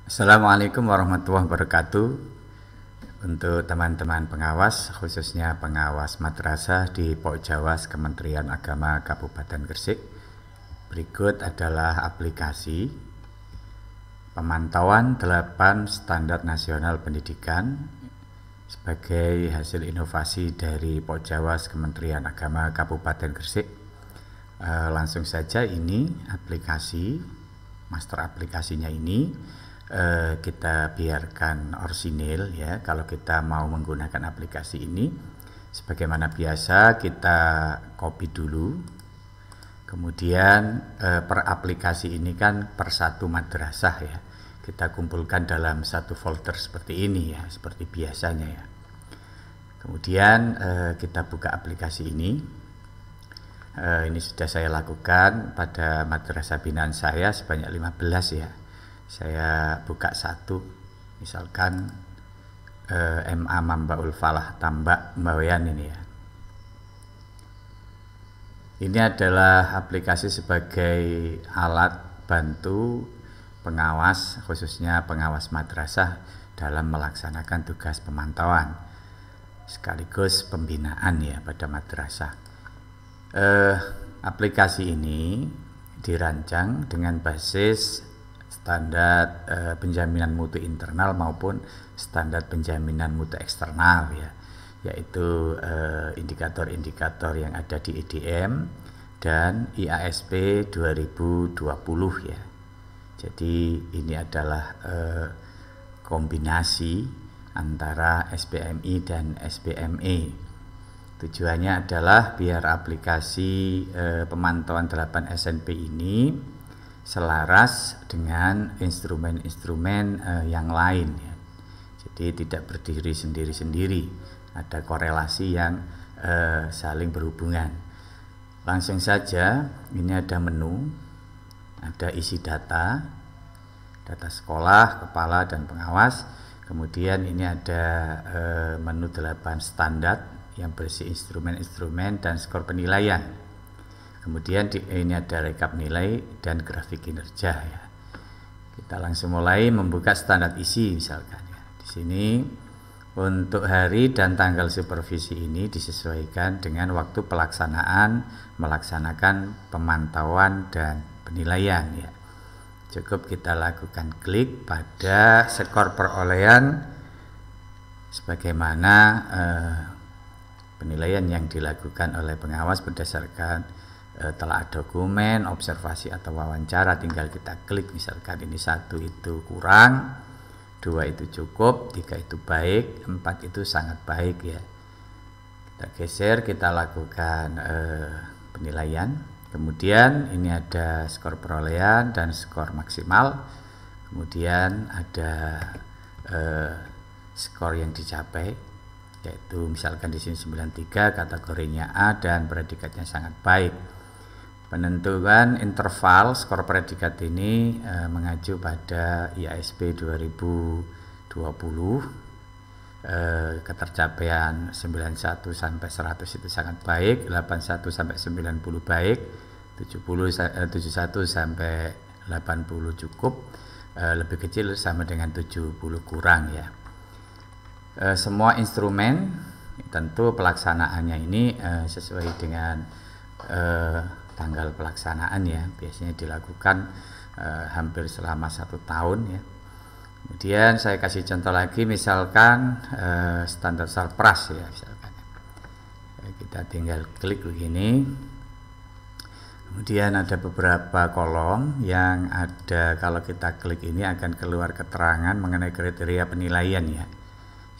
Assalamualaikum warahmatullahi wabarakatuh. Untuk teman-teman pengawas, khususnya pengawas madrasah di Pokjawas Kementerian Agama Kabupaten Gresik, berikut adalah aplikasi pemantauan 8 standar nasional pendidikan sebagai hasil inovasi dari Pokjawas Kementerian Agama Kabupaten Gresik. Langsung saja, ini aplikasi, master aplikasinya ini kita biarkan orsinil ya. Kalau kita mau menggunakan aplikasi ini, sebagaimana biasa kita copy dulu, kemudian per aplikasi ini kan per satu madrasah ya, kita kumpulkan dalam satu folder seperti ini ya, seperti biasanya ya. Kemudian kita buka aplikasi ini. Ini sudah saya lakukan pada madrasah binaan saya sebanyak 15 ya. Saya buka satu, misalkan MA Mambaul Falah Tambak Mbawean ini ya. Ini adalah aplikasi sebagai alat bantu pengawas, khususnya pengawas madrasah dalam melaksanakan tugas pemantauan sekaligus pembinaan ya pada madrasah. Aplikasi ini dirancang dengan basis standar penjaminan mutu internal maupun standar penjaminan mutu eksternal ya, yaitu indikator-indikator yang ada di EDM dan IASP 2020 ya. Jadi ini adalah kombinasi antara SPMI dan SPME. Tujuannya adalah biar aplikasi pemantauan 8 SNP ini selaras dengan instrumen-instrumen yang lain ya. Jadi tidak berdiri sendiri-sendiri, ada korelasi yang saling berhubungan. Langsung saja, ini ada menu, ada isi data sekolah, kepala dan pengawas. Kemudian ini ada menu 8 standar yang berisi instrumen-instrumen dan skor penilaian. Kemudian ini ada rekap nilai dan grafik kinerja ya. Kita langsung mulai membuka standar isi misalkan ya. Di sini untuk hari dan tanggal supervisi ini disesuaikan dengan waktu melaksanakan pemantauan dan penilaian ya. Cukup kita lakukan klik pada skor perolehan sebagaimana penilaian yang dilakukan oleh pengawas berdasarkan telah dokumen, observasi atau wawancara. Tinggal kita klik, misalkan ini 1 itu kurang, 2 itu cukup, 3 itu baik, 4 itu sangat baik ya. Kita geser, kita lakukan penilaian. Kemudian ini ada skor perolehan dan skor maksimal. Kemudian ada skor yang dicapai, yaitu misalkan di sini 93, kategorinya A dan predikatnya sangat baik. Penentuan interval skor predikat ini mengacu pada IASP 2020. Ketercapaian 91 sampai 100 itu sangat baik, 81 sampai 90 baik, 71 sampai 80 cukup, lebih kecil sama dengan 70 kurang ya. Semua instrumen tentu pelaksanaannya ini sesuai dengan tanggal pelaksanaan ya, biasanya dilakukan hampir selama 1 tahun ya. Kemudian saya kasih contoh lagi, misalkan standar sarpras ya, misalkan kita tinggal klik begini. Kemudian ada beberapa kolom yang ada, kalau kita klik ini akan keluar keterangan mengenai kriteria penilaian ya,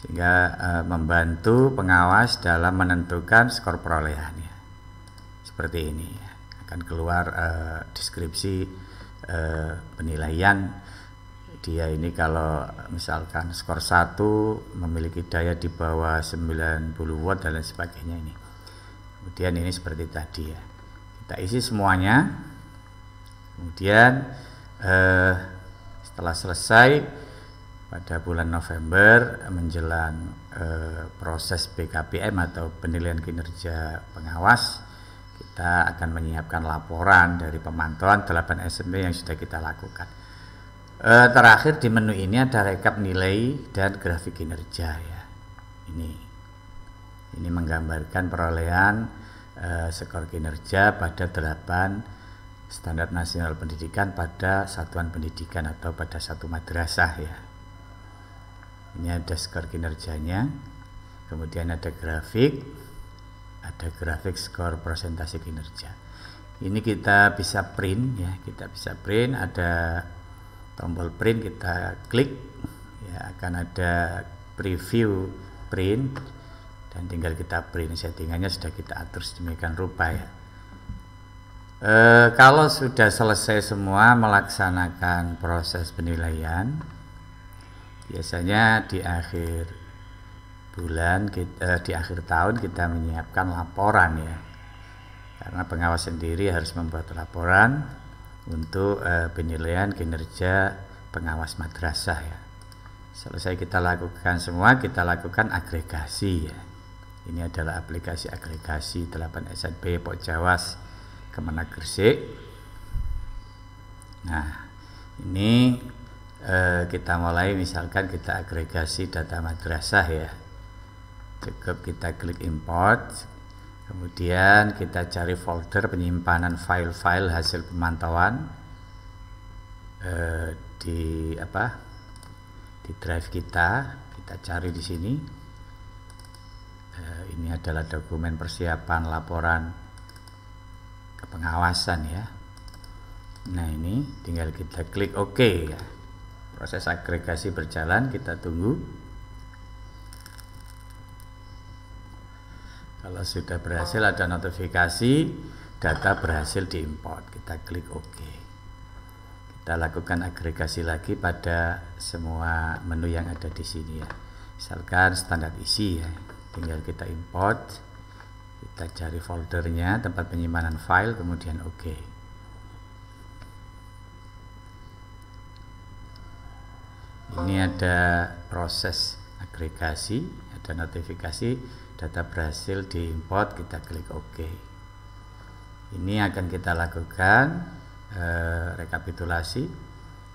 sehingga membantu pengawas dalam menentukan skor perolehannya. Seperti ini ya. Akan keluar deskripsi penilaian dia ini. Kalau misalkan skor 1 memiliki daya di bawah 90 watt dan lain sebagainya ini. Kemudian ini seperti tadi ya. Kita isi semuanya. Kemudian setelah selesai pada bulan November menjelang proses BKPM atau penilaian kinerja pengawas, kita akan menyiapkan laporan dari pemantauan 8 SMP yang sudah kita lakukan. Terakhir di menu ini ada rekap nilai dan grafik kinerja ya. Ini menggambarkan perolehan skor kinerja pada 8 standar nasional pendidikan pada satuan pendidikan atau pada satu madrasah ya. Ini ada skor kinerjanya, kemudian ada grafik skor presentasi kinerja. Ini kita bisa print ya, ada tombol print, kita klik ya, akan ada preview print dan tinggal kita print. Settingannya sudah kita atur sedemikian rupa ya. Kalau sudah selesai semua melaksanakan proses penilaian, biasanya di akhir bulan di akhir tahun kita menyiapkan laporan ya, karena pengawas sendiri harus membuat laporan untuk penilaian kinerja pengawas madrasah ya. Selesai kita lakukan semua, kita lakukan agregasi ya. Ini adalah aplikasi agregasi 8 SNP Pokjawas Kemenak Gresik. Nah, ini kita mulai, misalkan kita agregasi data madrasah ya. Cukup kita klik import, kemudian kita cari folder penyimpanan file-file hasil pemantauan di drive kita cari di sini. Ini adalah dokumen persiapan laporan kepengawasan ya. Nah, ini tinggal kita klik OK ya. Proses agregasi berjalan, kita tunggu. Kalau sudah berhasil ada notifikasi data berhasil diimport, kita klik OK. Kita lakukan agregasi lagi pada semua menu yang ada di sini ya. Misalkan standar isi ya, tinggal kita import, kita cari foldernya, tempat penyimpanan file, kemudian OK. Ini ada proses agregasi, ada notifikasi data berhasil diimport, kita klik OK. Ini akan kita lakukan rekapitulasi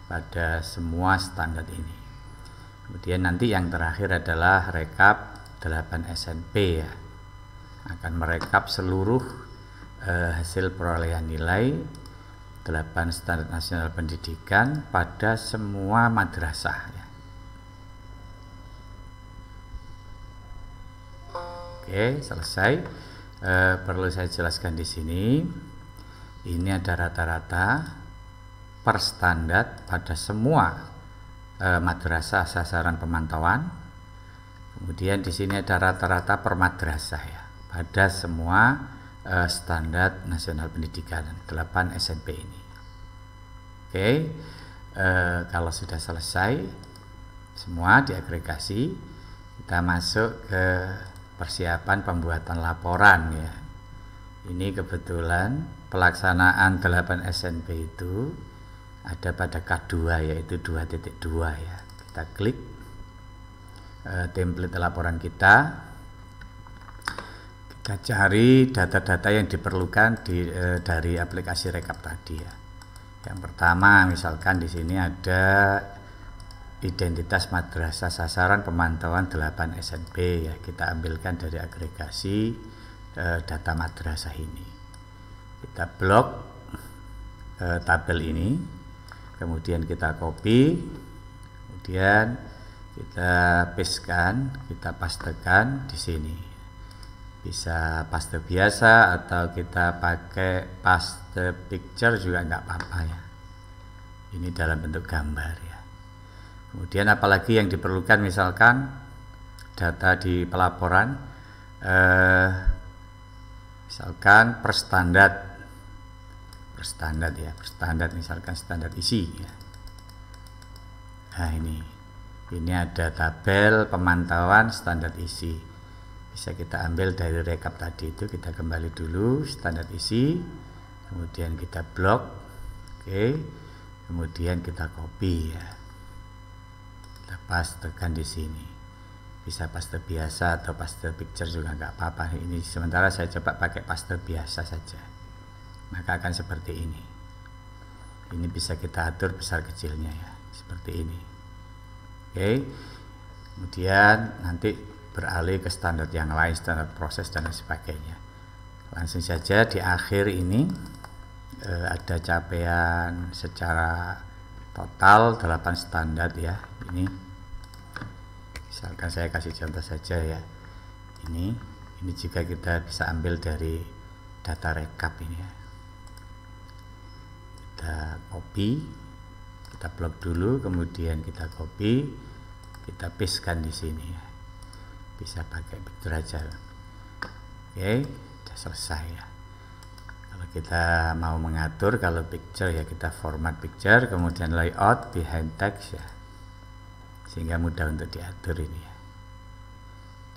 pada semua standar ini. Kemudian nanti yang terakhir adalah rekap 8 SNP ya. Akan merekap seluruh hasil perolehan nilai 8 standar nasional pendidikan pada semua madrasah ya. Oke, selesai. Perlu saya jelaskan di sini. Ini ada rata-rata per standar pada semua madrasah sasaran pemantauan. Kemudian di sini ada rata-rata per madrasah ya, pada semua standar nasional pendidikan 8 SNP ini. Oke, kalau sudah selesai semua diagregasi, kita masuk ke persiapan pembuatan laporan ya. Ini kebetulan pelaksanaan 8 SNP itu ada pada K2 yaitu 2.2 ya. Kita klik template laporan kita cari data-data yang diperlukan dari aplikasi rekap tadi ya. Yang pertama misalkan di sini ada identitas madrasah sasaran pemantauan 8 SNP ya, kita ambilkan dari agregasi data madrasah ini. Kita blok tabel ini, kemudian kita copy, kemudian kita pastekan, kita pastekan di sini. Bisa paste biasa atau kita pakai paste picture juga nggak apa-apa ya. Ini dalam bentuk gambar ya. Kemudian apalagi yang diperlukan, misalkan data di pelaporan misalkan per standar misalkan standar isi ya. Nah, ini ada tabel pemantauan standar isi, bisa kita ambil dari rekap tadi itu. Kita kembali dulu standar isi, kemudian kita blok, oke, kemudian kita copy ya, kita pastekan di sini. Bisa paste biasa atau paste picture juga nggak apa-apa. Ini sementara saya coba pakai paste biasa saja, maka akan seperti ini. Ini bisa kita atur besar kecilnya ya. seperti ini. Oke, kemudian nanti beralih ke standar yang lain, standar proses dan lain sebagainya. Langsung saja di akhir ini ada capaian secara total 8 standar ya. Ini misalkan saya kasih contoh saja ya. Ini juga kita bisa ambil dari data rekap ini ya. Kita copy, kita blok dulu, kemudian kita copy, kita pastekan di sini ya. Bisa pakai picture aja. Oke, sudah selesai ya. Kalau kita mau mengatur, kalau picture ya kita format picture, kemudian layout behind text ya, sehingga mudah untuk diatur ini ya.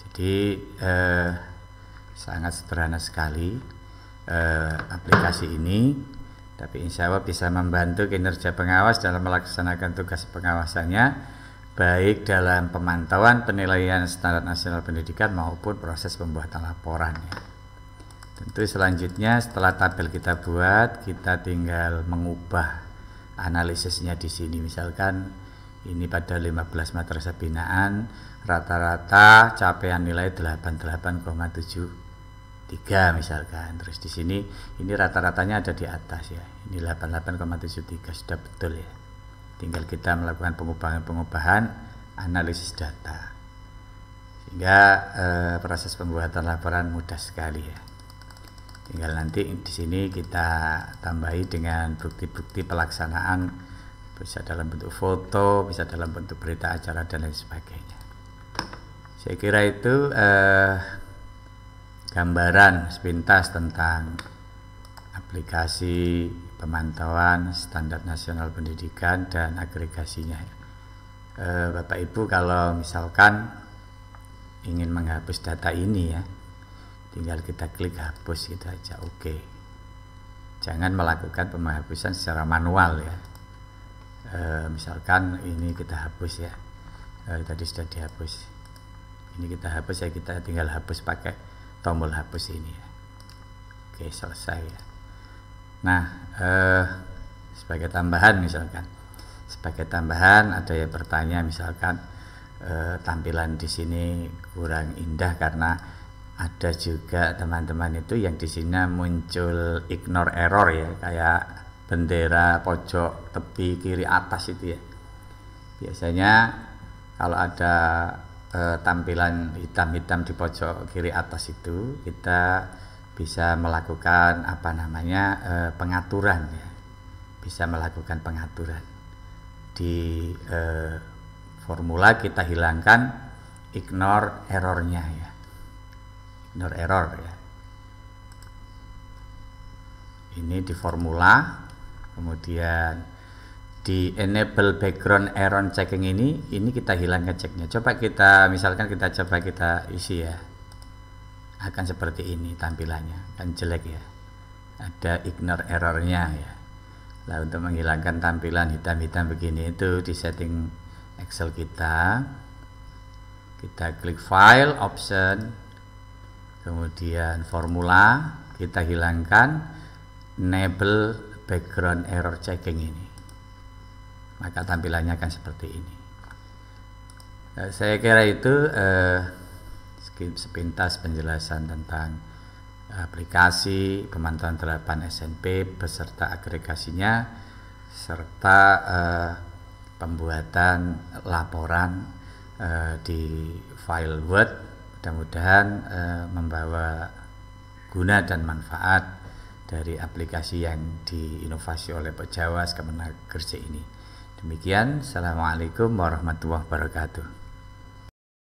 Jadi sangat sederhana sekali aplikasi ini, tapi insya Allah bisa membantu kinerja pengawas dalam melaksanakan tugas pengawasannya, baik dalam pemantauan penilaian standar nasional pendidikan maupun proses pembuatan laporan ya. Tentu selanjutnya setelah tabel kita buat, kita tinggal mengubah analisisnya di sini. Misalkan ini pada 15 madrasah binaan rata-rata capaian nilai 88,73 misalkan. Terus di sini ini rata-ratanya ada di atas ya. Ini 88,73 sudah betul ya. Tinggal kita melakukan pengubahan analisis data, sehingga proses pembuatan laporan mudah sekali ya. Tinggal nanti di sini kita tambahi dengan bukti-bukti pelaksanaan, bisa dalam bentuk foto, bisa dalam bentuk berita acara dan lain sebagainya. Saya kira itu gambaran sepintas tentang aplikasi pemantauan standar nasional pendidikan dan agregasinya. Bapak Ibu kalau misalkan ingin menghapus data ini ya, tinggal kita klik hapus gitu aja. Oke. Jangan melakukan penghapusan secara manual ya. Misalkan ini kita hapus ya, tadi sudah dihapus, ini kita hapus ya, kita tinggal hapus pakai tombol hapus ini ya. Oke, selesai ya. Nah, sebagai tambahan misalkan, ada yang bertanya misalkan tampilan di sini kurang indah karena ada juga teman-teman itu yang di sini muncul ignore error ya, kayak bendera pojok tepi kiri atas itu ya. Biasanya kalau ada tampilan hitam-hitam di pojok kiri atas itu, kita bisa melakukan pengaturan ya, bisa melakukan pengaturan di formula. Kita hilangkan ignore errornya ya, ignore error ya. Ini di formula, kemudian di enable background error checking ini kita hilangkan ceknya. Coba kita misalkan kita isi ya, akan seperti ini tampilannya, kan jelek ya, ada ignore errornya ya. Nah, untuk menghilangkan tampilan hitam-hitam begini itu di setting Excel kita klik file, option, kemudian formula, kita hilangkan enable background error checking ini, maka tampilannya akan seperti ini. Saya kira itu sepintas penjelasan tentang aplikasi pemantauan 8 SNP beserta agregasinya, serta pembuatan laporan di file Word. Mudah-mudahan membawa guna dan manfaat dari aplikasi yang diinovasi oleh Pak Jawas Kemenag Gresik ini. Demikian, Assalamualaikum warahmatullahi wabarakatuh.